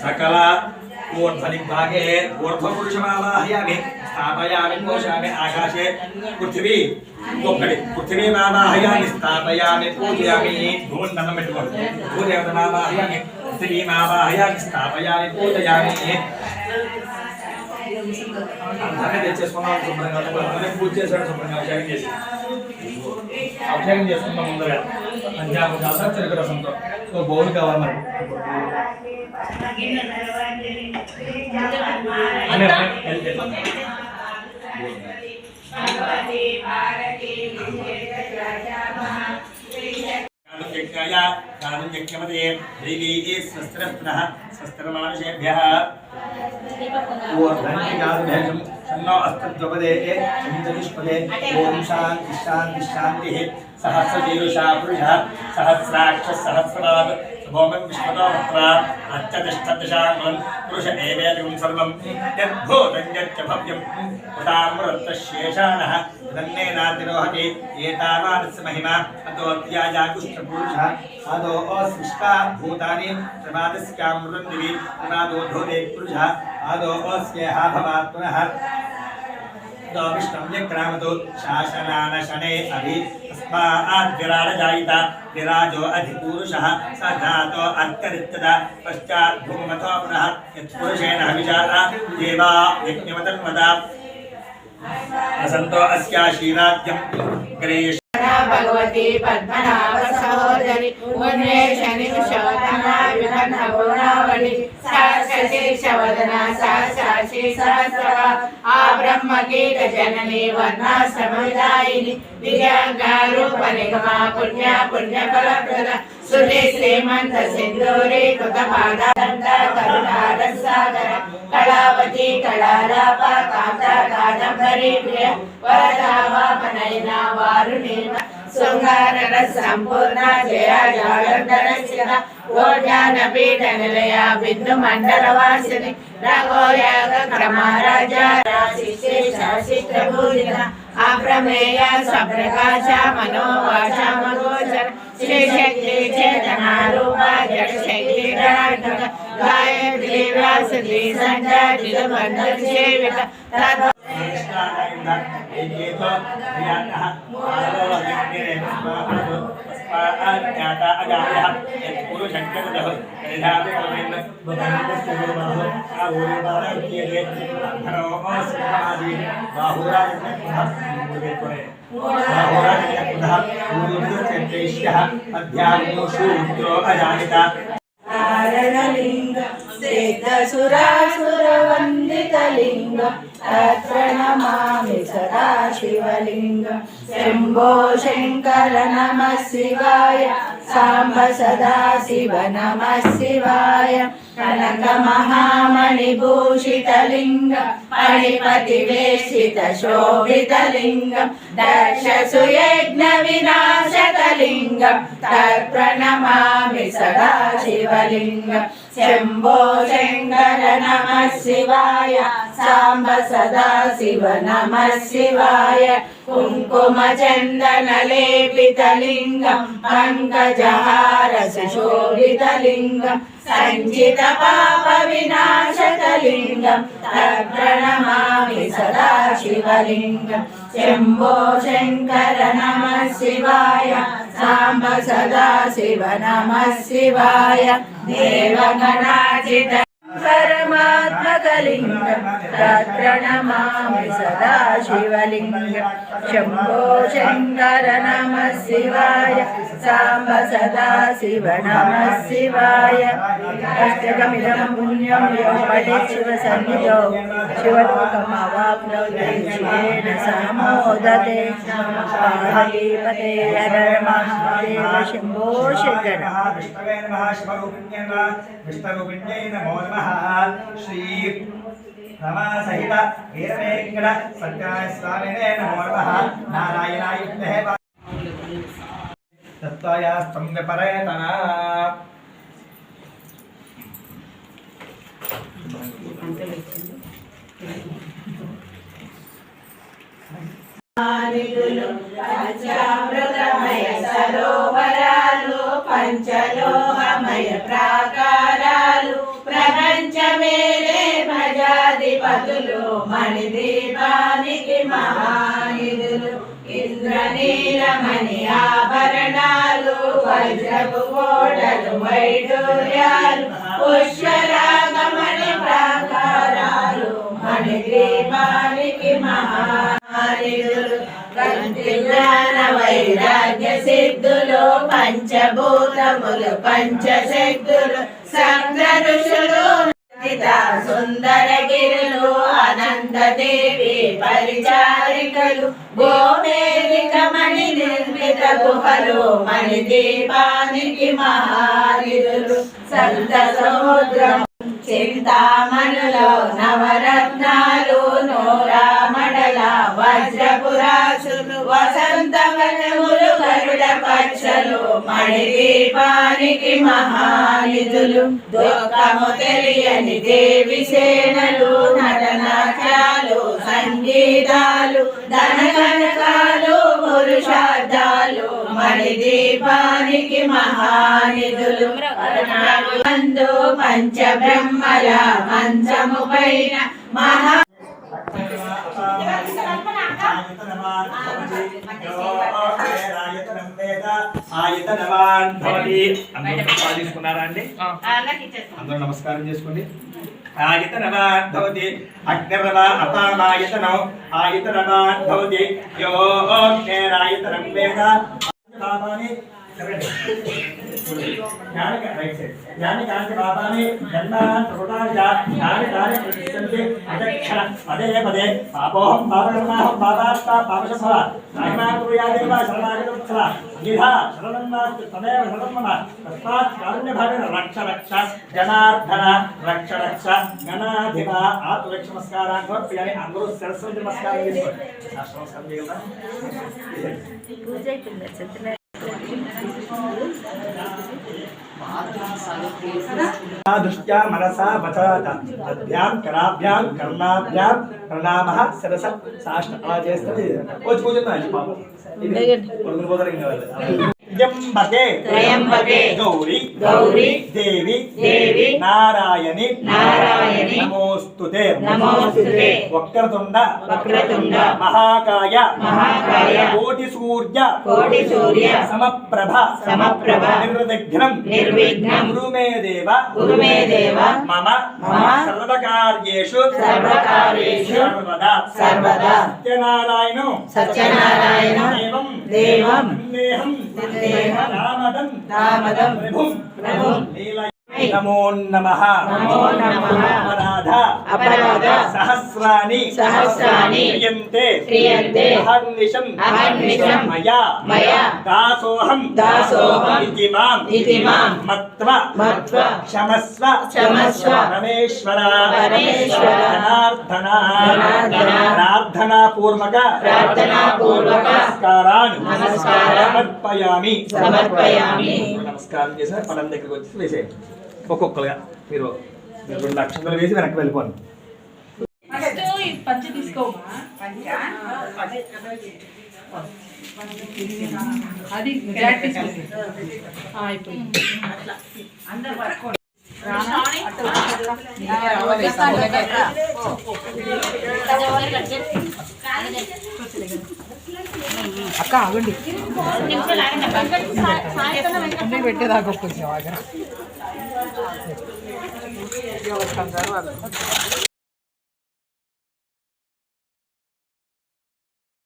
सकल ऊर्ध्वदिग्भागे ऊर्ध्वपुरुषमावाहयामि स्थापयामि कोशामि आकाशे पृथिवी पृथिवीमावाहयामि स्थापयामि पूजयामि धूमन्नमं पेट्टुकोंडि भूदेवतमावाहयामि पृथिवीमावाहयामि स्थापयामि पूजयामि अंतने తెచ్చేసుకున్నాం శుభ్రంగా అంతనే పూజ చేశాడు శుభ్రంగా అభిషేకం చేసుకున్నాం ముందర పంచామృతాలతో చెరుకు రసంతో సో బౌల్ కావాలి మరి स्वस्त्रमानुषेभ्यः ओम शांति शांति शांति सहस्रशीर्षा पुरुषः सहस्राक्ष सहस्रनाद भौमं विश्वतोऽत्र अत्यतिष्ठदशाङ्गं पुरुष एवेदं सर्वं यद्भूतं यच्च भव्यं उदामृतशेषाणः तन्नेनातिरोहति एतावानस्य महिमा अतोऽत्याजागुष्ठपुरुषः अदो अस्विष्टा भूतानि प्रमादस्यामृतं दिवि प्रमादोद्धोदे पुरुषः अदो अस्येह भवात्मनः विष्णुव्यक्रामतो शासनानशने अभि तस्माद्विराजजायिता विराजो अधिपुरुषः स जातो अर्करित्यदा पश्चात् भूमतो पुनः यत्पुरुषेण हविषा देवा यज्ञवतन्वदा असन्तो अस्याशीराज्यं गणेश भगवती पद्मनाभ सहोदरी उन्मेषणी शोधना विघ्न गुणावली शीर्षवदना शाशी सहस्रवा आ ब्रह्म कीट जननी वर्णा समुदायिनी विजयारूप निगमा पुण्य पुण्य फलप्रदा सुरे श्रीमंत सिंधूरी कृतपादा करुणार सागर कलावती कलालाप कांता कादंबरी प्रिय वरदा वामनयना वारुणी शृंगार संपूर्ण जया जालंधर गोज्ञान पीठ निलया बिंदु मंडल वासिनी रघोयाग क्रमराजा शिष्टभूषिता अप्रमेय स्वप्रकाश मनोवाचा मगोचर श्री शक्ति चेतना रूपा जड़ शक्ति गणात्मक गायत्री व्यासती संध्या दिलबंधन सेविका सिद्धसुरासुरवन्दितलिङ्गं प्रणमामि सदा शिवलिङ्गं शम्भो शङ्कर नमः शिवाय साम्ब सदा शिव नमः शिवाय कनकमहामणिभूषितलिङ्गं मणिपतिवेशितशोभितलिङ्गं दक्षसुयज्ञविनाशकलिङ्गं तत्प्रणमामि सदा शिवलिङ्गं शम्भो शङ्कर नमः शिवाय साम्ब सदा शिव नमः शिवाय कुङ्कुमचन्दनलेपितलिङ्गं पङ्कजहार सुशोभितलिङ्गं सञ्चितपापविनाशकलिङ्गं तत्प्रणमामि सदा शिवलिङ्गं शम्भो शङ्कर नमः शिवाय साम्ब सदा शिव नमः शिवाय देवगणाचित परमात्मकलिङ्गं तत्प्रणमामि सदा शिवलिङ्गं शम्भो शङ्कर नमः शिवाय साम्ब सदा शिव नमः शिवाय अष्टकमिदं पुण्यं यो पठेत् शिवसन्निधौ शिवलोकमवाप्नोति शिवेन समोदते पार्वतीपते हर महादेव शम्भो शङ्कर विष्णुरूपिण्यै नमो नमः श्री रमा सहित वीरवेंकट सत्याय स्वामिने नमो नमः नारायणाय विद्महे तत्त्वयास्तं विपरेतना నిధులు పంచామృతమయ సరోవరాలు పంచలోహమయ ప్రాకారాలు ప్రపంచమేలే ప్రజాధిపతులు మణిదీపానికి మహానిధులు ఇంద్రనీలమణి ఆభరణాలు వజ్రపు కోటలు వైడూర్యాలు పుష్పరాగమణి ప్రాకారాలు మణిదీపానికి మహానిధులు కంటి జ్ఞాన వైరాగ్య సిద్ధులు పంచభూతములు పంచశక్తులు సంఘ ఋషులు సుందరగిరులు అనంత దేవి పరిచారికలు గోమేధిక మణి నిర్మిత గుహలు మణిదీపానికి మహానిధులు సప్త సముద్రం చింతామణులో నవరత్నాలు నూరామడల వజ్రపురాసులు వసంతవనములు గరుడ పచ్చలు మణిదీపానికి మహానిధులు దుఃఖము తెలియని దేవి సేనలు నటనాట్యాలు సంగీతాలు ధనకనకాలు పురుషార్థాలు మణిదీపానికి మహానిధులు అందు పంచబ్రహ్మల మంచము పైన మహా ఆయతనవాన్ భవతి. అందరూ తీసుకున్నారా అండి? అందరూ నమస్కారం చేసుకోండి. ఆయతనవాన్ భవతి అగ్నిర్వా అపామాయతనో ఆయతనవాన్ భవతి యో అగ్నిరాయతనం వేద పాపాని यानि कांति पापानि जन्मान् प्रकृतानि च यानि तानि प्रतिष्ठन्ति अदक्षण पदे पदे पापोऽहं पापकर्माहं पापात्मा पापशम्भव नाहिमान् कुर्यादेव शरणागतवत्सल अन्यथा शरणं नास्ति तदेव शरणं मम तस्मात् कारुण्यभावेन रक्ष रक्ष जनार्दन रक्ष रक्ष गणाधिप आत्मरक्षनमस्कारान् समर्पयामि. అందరూ సరస్వతి నమస్కారం చేసుకోండి. నమస్కారం చేయగలరా? పూజ అయిపోయింది. दृष्ट्या मनसा वचा तद्भ्यां कराभ्यां कर्णाभ्यां प्रणामः सरस साष्ट आचेस्तवे कोच पूजनायि पापं त्र्यंबके गौरी गौरी देवी देवी नारायणी नारायणी नमोस्तुते नमोस्तुते वक्रतुंड वक्रतुंड महाकाय महाकाय कोटि सूर्य समप्रभ समप्रभ निर्विघ्नं निर्विघ्नं गुरु मे देव मम मम सर्वकार्येषु सर्वदा सर्वदा सत्यनारायण देवं दामदं प्रभुं नमो नमः अपराध सहस्राणि क्रियन्ते अहर्निशं मया दासोऽहं इति मां मत्वा क्षमस्व परमेश्वर प्रार्थना पूर्वक नमस्कारान् समर्पयामि. నమస్కారం చేసిన పదం దగ్గరికి వచ్చి వేసేయండి. ఒక్కొక్కరుగా మీరు 2 లక్షలు వేసి వెనక్కి వెళ్ళిపోండి. పంచ తీసుకోమా అది అయిపోయింది. అక్క ఆగండి పెట్టేదాకా కొంచెం ఆగరా.